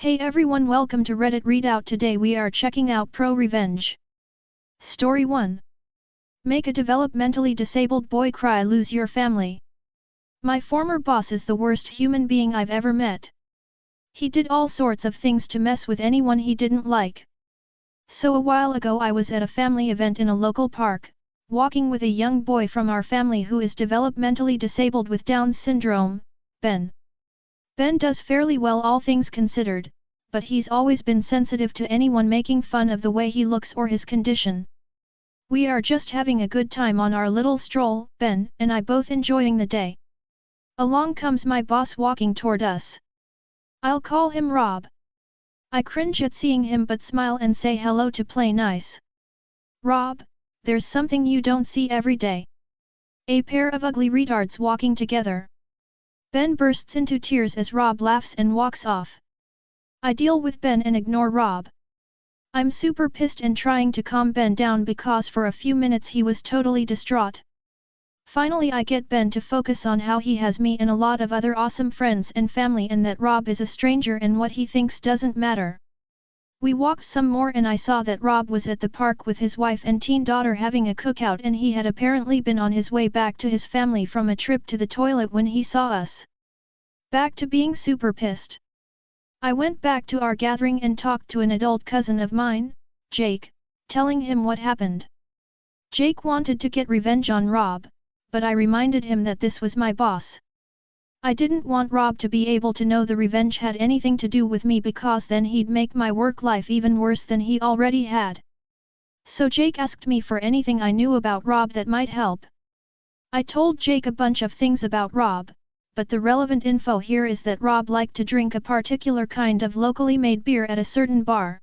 Hey everyone, welcome to Reddit Readout. Today we are checking out ProRevenge. Story 1. Make a developmentally disabled boy cry, lose your family. My former boss is the worst human being I've ever met. He did all sorts of things to mess with anyone he didn't like. So a while ago I was at a family event in a local park, walking with a young boy from our family who is developmentally disabled with Down syndrome, Ben. Ben does fairly well all things considered, but he's always been sensitive to anyone making fun of the way he looks or his condition. We are just having a good time on our little stroll, Ben and I both enjoying the day. Along comes my boss walking toward us. I'll call him Rob. I cringe at seeing him but smile and say hello to play nice. Rob, there's something you don't see every day. A pair of ugly retards walking together. Ben bursts into tears as Rob laughs and walks off. I deal with Ben and ignore Rob. I'm super pissed and trying to calm Ben down because for a few minutes he was totally distraught. Finally I get Ben to focus on how he has me and a lot of other awesome friends and family and that Rob is a stranger and what he thinks doesn't matter. We walked some more and I saw that Rob was at the park with his wife and teen daughter having a cookout and he had apparently been on his way back to his family from a trip to the toilet when he saw us. Back to being super pissed. I went back to our gathering and talked to an adult cousin of mine, Jake, telling him what happened. Jake wanted to get revenge on Rob, but I reminded him that this was my boss. I didn't want Rob to be able to know the revenge had anything to do with me because then he'd make my work life even worse than he already had. So Jake asked me for anything I knew about Rob that might help. I told Jake a bunch of things about Rob, but the relevant info here is that Rob liked to drink a particular kind of locally made beer at a certain bar.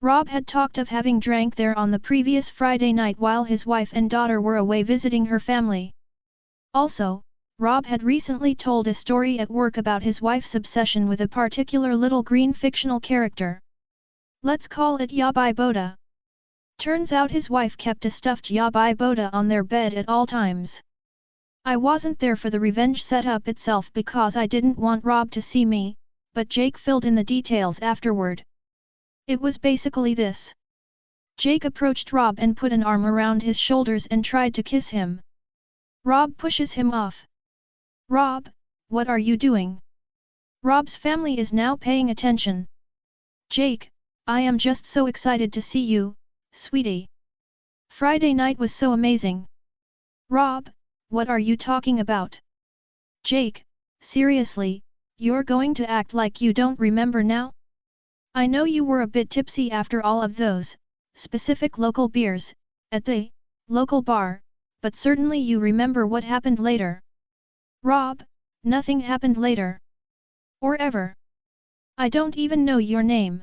Rob had talked of having drank there on the previous Friday night while his wife and daughter were away visiting her family. Also, Rob had recently told a story at work about his wife's obsession with a particular little green fictional character. Let's call it Yabai Boda. Turns out his wife kept a stuffed Yabai Boda on their bed at all times. I wasn't there for the revenge setup itself because I didn't want Rob to see me, but Jake filled in the details afterward. It was basically this. Jake approached Rob and put an arm around his shoulders and tried to kiss him. Rob pushes him off. Rob, what are you doing? Rob's family is now paying attention. Jake, I am just so excited to see you, sweetie. Friday night was so amazing. Rob, what are you talking about? Jake, seriously, you're going to act like you don't remember now? I know you were a bit tipsy after all of those, specific local beers, at the local bar, but certainly you remember what happened later. Rob, nothing happened later. Or ever. I don't even know your name.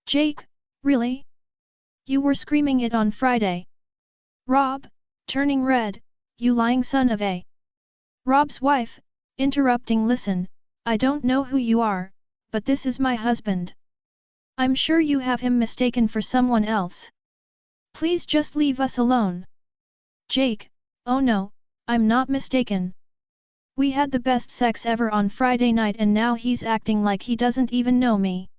Jake, really? You were screaming it on Friday. Rob, turning red, you lying son of a. Rob's wife, interrupting, listen, I don't know who you are, but this is my husband. I'm sure you have him mistaken for someone else. Please just leave us alone. Jake, oh no, I'm not mistaken. We had the best sex ever on Friday night and now he's acting like he doesn't even know me.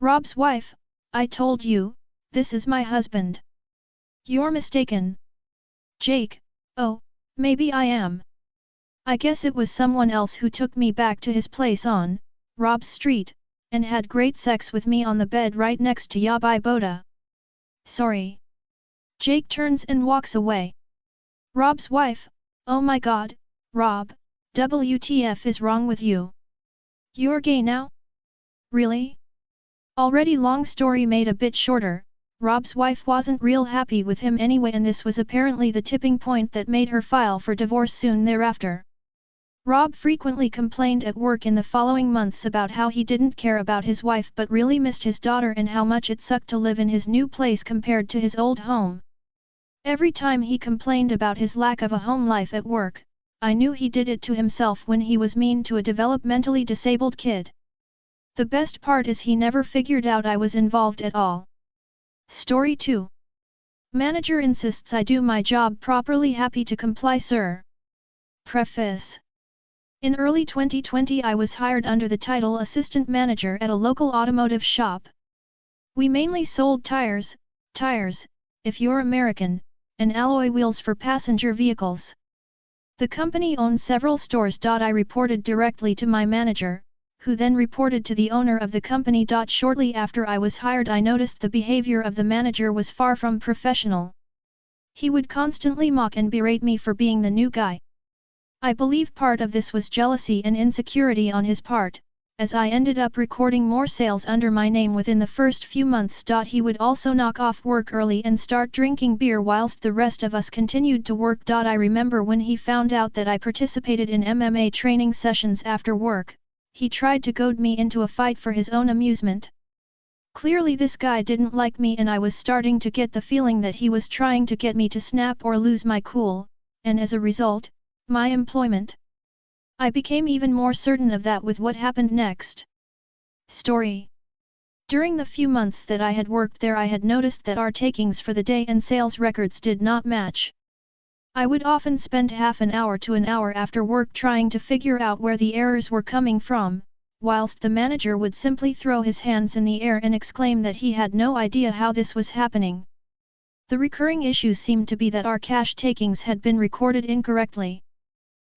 Rob's wife, I told you, this is my husband. You're mistaken. Jake, oh, maybe I am. I guess it was someone else who took me back to his place on Rob's street, and had great sex with me on the bed right next to Yabai Boda. Sorry. Jake turns and walks away. Rob's wife, oh my god, Rob, WTF is wrong with you? You're gay now? Really? Already long story made a bit shorter, Rob's wife wasn't real happy with him anyway and this was apparently the tipping point that made her file for divorce soon thereafter. Rob frequently complained at work in the following months about how he didn't care about his wife but really missed his daughter and how much it sucked to live in his new place compared to his old home. Every time he complained about his lack of a home life at work, I knew he did it to himself when he was mean to a developmentally disabled kid. The best part is he never figured out I was involved at all. Story 2. Manager insists I do my job properly. Happy to comply, sir. Preface. In early 2020 I was hired under the title Assistant Manager at a local automotive shop. We mainly sold tires, if you're American, and alloy wheels for passenger vehicles. The company owned several stores. I reported directly to my manager, who then reported to the owner of the company. Shortly after I was hired I noticed the behavior of the manager was far from professional. He would constantly mock and berate me for being the new guy. I believe part of this was jealousy and insecurity on his part, as I ended up recording more sales under my name within the first few months. He would also knock off work early and start drinking beer whilst the rest of us continued to work. I remember when he found out that I participated in MMA training sessions after work, he tried to goad me into a fight for his own amusement. Clearly this guy didn't like me and I was starting to get the feeling that he was trying to get me to snap or lose my cool, and as a result, my employment. I became even more certain of that with what happened next. Story. During the few months that I had worked there I had noticed that our takings for the day and sales records did not match. I would often spend half an hour to an hour after work trying to figure out where the errors were coming from, whilst the manager would simply throw his hands in the air and exclaim that he had no idea how this was happening. The recurring issue seemed to be that our cash takings had been recorded incorrectly.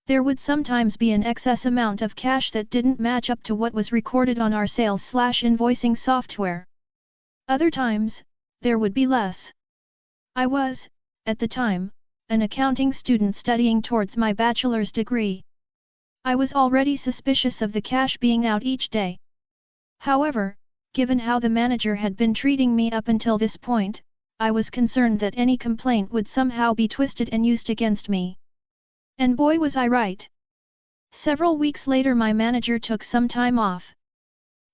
There would sometimes be an excess amount of cash that didn't match up to what was recorded on our sales/invoicing software. Other times, there would be less. I was, at the time, an accounting student studying towards my bachelor's degree. I was already suspicious of the cash being out each day. However, given how the manager had been treating me up until this point, I was concerned that any complaint would somehow be twisted and used against me. And boy was I right. Several weeks later my manager took some time off.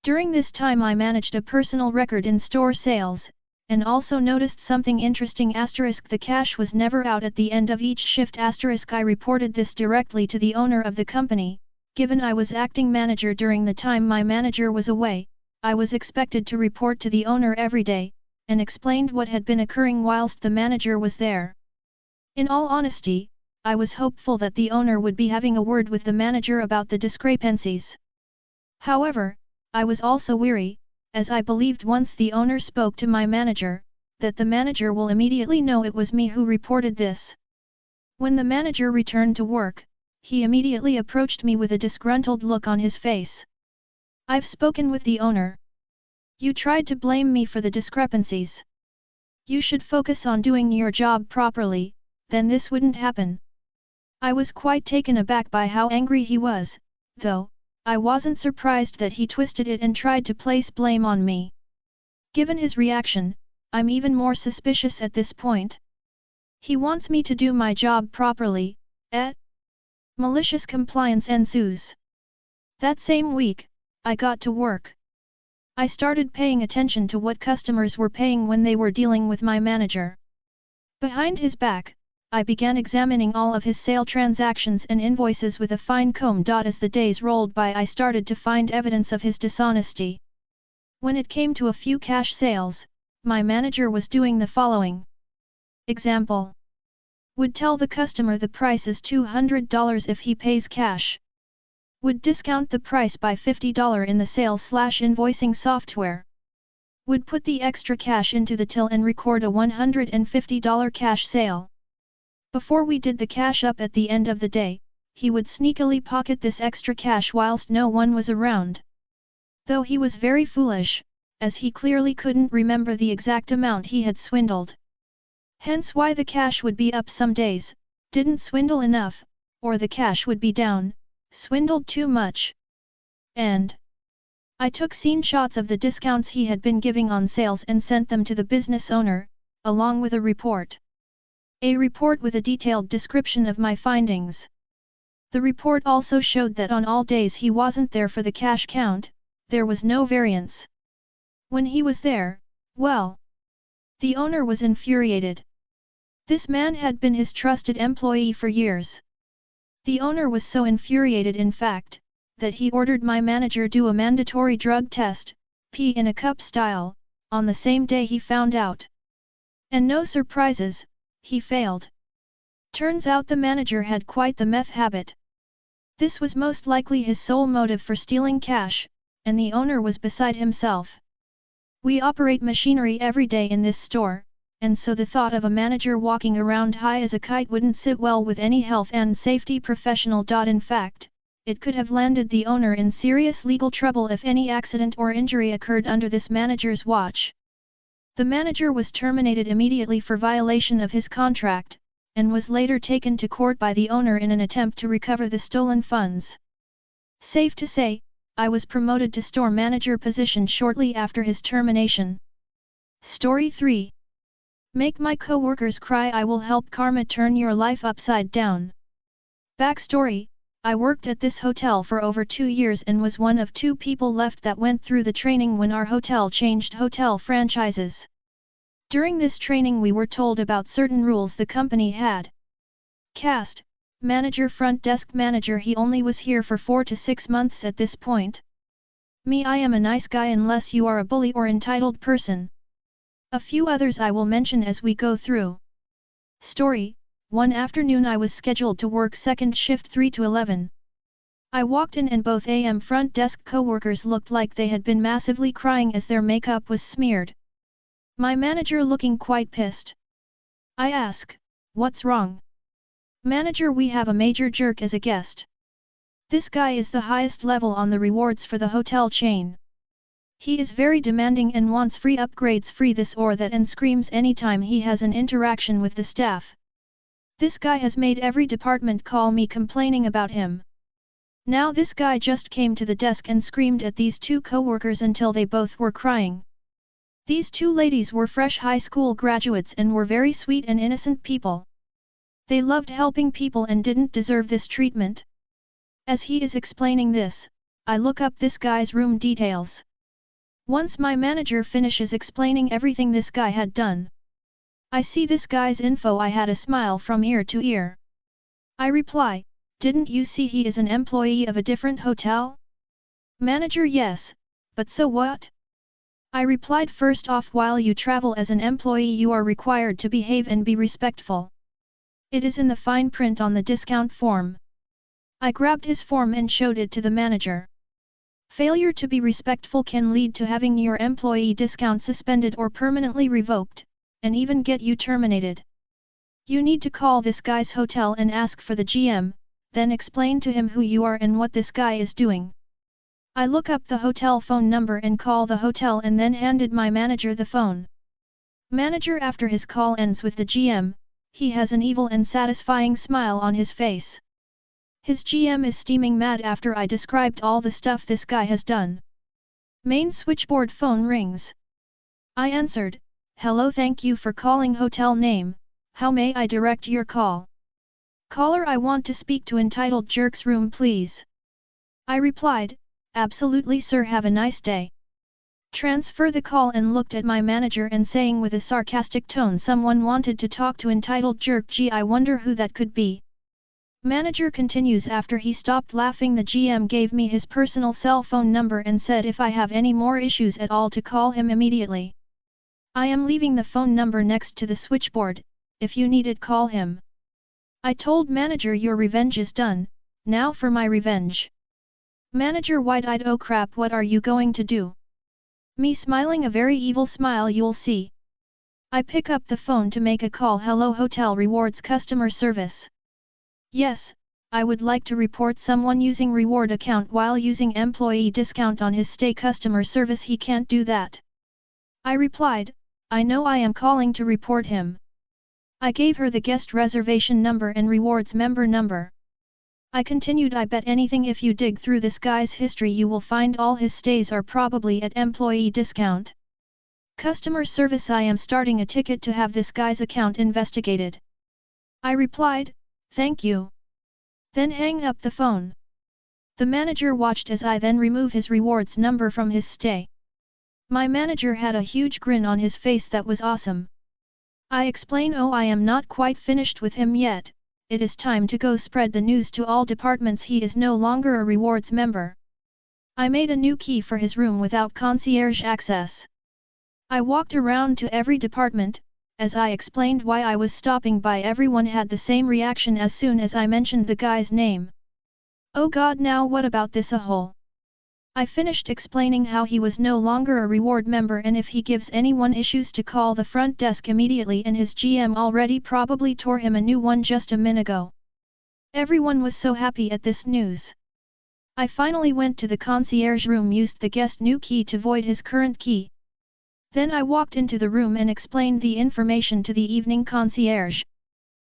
During this time I managed a personal record in store sales, and also noticed something interesting. The cash was never out at the end of each shift. I reported this directly to the owner of the company. Given I was acting manager during the time my manager was away, I was expected to report to the owner every day, and explained what had been occurring whilst the manager was there. In all honesty, I was hopeful that the owner would be having a word with the manager about the discrepancies. However, I was also weary, as I believed once the owner spoke to my manager, that the manager will immediately know it was me who reported this. When the manager returned to work, he immediately approached me with a disgruntled look on his face. "I've spoken with the owner. You tried to blame me for the discrepancies. You should focus on doing your job properly, then this wouldn't happen." I was quite taken aback by how angry he was, though, I wasn't surprised that he twisted it and tried to place blame on me. Given his reaction, I'm even more suspicious at this point. He wants me to do my job properly, eh? Malicious compliance ensues. That same week, I got to work. I started paying attention to what customers were paying when they were dealing with my manager. Behind his back, I began examining all of his sale transactions and invoices with a fine comb. As the days rolled by I started to find evidence of his dishonesty. When it came to a few cash sales, my manager was doing the following. Example. Would tell the customer the price is $200 if he pays cash. Would discount the price by $50 in the sales/invoicing software. Would put the extra cash into the till and record a $150 cash sale. Before we did the cash up at the end of the day, he would sneakily pocket this extra cash whilst no one was around. Though he was very foolish, as he clearly couldn't remember the exact amount he had swindled. Hence why the cash would be up some days, didn't swindle enough, or the cash would be down, swindled too much. And I took screenshots of the discounts he had been giving on sales and sent them to the business owner, along with a report. A report with a detailed description of my findings. The report also showed that on all days he wasn't there for the cash count, there was no variance. When he was there, well, the owner was infuriated. This man had been his trusted employee for years. The owner was so infuriated, in fact, that he ordered my manager do a mandatory drug test, pee in a cup style, on the same day he found out. And no surprises, he failed. Turns out the manager had quite the meth habit. This was most likely his sole motive for stealing cash, and the owner was beside himself. We operate machinery every day in this store, and so the thought of a manager walking around high as a kite wouldn't sit well with any health and safety professional. In fact, it could have landed the owner in serious legal trouble if any accident or injury occurred under this manager's watch. The manager was terminated immediately for violation of his contract, and was later taken to court by the owner in an attempt to recover the stolen funds. Safe to say, I was promoted to store manager position shortly after his termination. Story 3. Make my coworkers cry. I will help karma turn your life upside down. Backstory: I worked at this hotel for over 2 years and was one of 2 people left that went through the training when our hotel changed hotel franchises. During this training we were told about certain rules the company had. Cast: manager, front desk manager. He only was here for 4 to 6 months at this point. Me, I am a nice guy unless you are a bully or entitled person. A few others I will mention as we go through. Story: one afternoon I was scheduled to work second shift 3 to 11. I walked in and both AM front desk coworkers looked like they had been massively crying as their makeup was smeared. My manager looking quite pissed. I ask, "What's wrong?" "Manager, we have a major jerk as a guest. This guy is the highest level on the rewards for the hotel chain. He is very demanding and wants free upgrades, free this or that, and screams anytime he has an interaction with the staff. This guy has made every department call me complaining about him. Now this guy just came to the desk and screamed at these 2 coworkers until they both were crying. These 2 ladies were fresh high school graduates and were very sweet and innocent people. They loved helping people and didn't deserve this treatment." As he is explaining this, I look up this guy's room details. Once my manager finishes explaining everything this guy had done, I see this guy's info. I had a smile from ear to ear. I reply, "Didn't you see he is an employee of a different hotel?" "Manager: Yes, but so what?" I replied, "First off, while you travel as an employee you are required to behave and be respectful. It is in the fine print on the discount form." I grabbed his form and showed it to the manager. Failure to be respectful can lead to having your employee discount suspended or permanently revoked, and even get you terminated. You need to call this guy's hotel and ask for the GM, then explain to him who you are and what this guy is doing. I look up the hotel phone number and call the hotel and then handed my manager the phone. Manager: after his call ends with the GM, he has an evil and satisfying smile on his face. His GM is steaming mad after I described all the stuff this guy has done. Main switchboard phone rings. I answered, "Hello, thank you for calling hotel name, how may I direct your call?" "Caller, I want to speak to entitled jerk's room please." I replied, "Absolutely sir, have a nice day." Transfer the call and looked at my manager and saying with a sarcastic tone, "Someone wanted to talk to entitled jerk. Gee, I wonder who that could be." Manager continues: after he stopped laughing the GM gave me his personal cell phone number and said if I have any more issues at all to call him immediately. I am leaving the phone number next to the switchboard, if you need it call him. I told manager your revenge is done, now for my revenge. Manager wide-eyed: "Oh crap, what are you going to do?" Me smiling a very evil smile, "You'll see." I pick up the phone to make a call. "Hello, Hotel Rewards customer service. Yes, I would like to report someone using reward account while using employee discount on his stay." Customer service: "He can't do that." I replied, "I know, I am calling to report him." I gave her the guest reservation number and rewards member number. I continued, "I bet anything if you dig through this guy's history you will find all his stays are probably at employee discount." Customer service: "I am starting a ticket to have this guy's account investigated." I replied, "Thank you." Then hang up the phone. The manager watched as I then remove his rewards number from his stay. My manager had a huge grin on his face that was awesome. I explain, "Oh, I am not quite finished with him yet, it is time to go spread the news to all departments. He is no longer a rewards member." I made a new key for his room without concierge access. I walked around to every department. As I explained why I was stopping by, everyone had the same reaction as soon as I mentioned the guy's name. Oh god, now what about this a hole? I finished explaining how he was no longer a reward member and if he gives anyone issues to call the front desk immediately, and his GM already probably tore him a new one just a minute ago. Everyone was so happy at this news. I finally went to the concierge room, used the guest new key to void his current key. Then I walked into the room and explained the information to the evening concierge.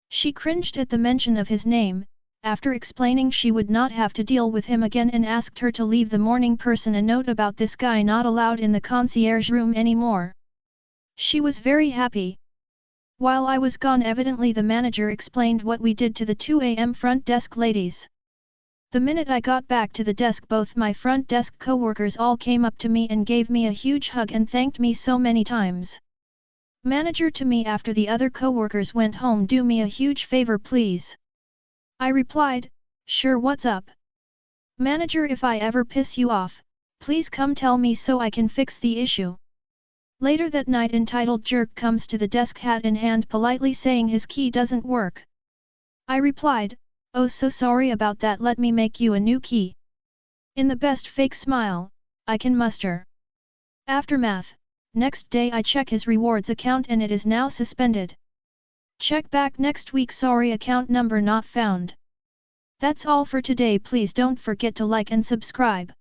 She cringed at the mention of his name, after explaining she would not have to deal with him again, and asked her to leave the morning person a note about this guy not allowed in the concierge room anymore. She was very happy. While I was gone, evidently the manager explained what we did to the 2 a.m. front desk ladies. The minute I got back to the desk, both my front desk co-workers all came up to me and gave me a huge hug and thanked me so many times. Manager to me after the other co-workers went home, do me a huge favor please. I replied, sure, what's up? Manager, if I ever piss you off, please come tell me so I can fix the issue. Later that night, entitled jerk comes to the desk, hat in hand, politely saying his key doesn't work. I replied, oh so sorry about that, let me make you a new key. In the best fake smile I can muster. Aftermath: next day I check his rewards account and it is now suspended. Check back next week, sorry, account number not found. That's all for today. Please don't forget to like and subscribe.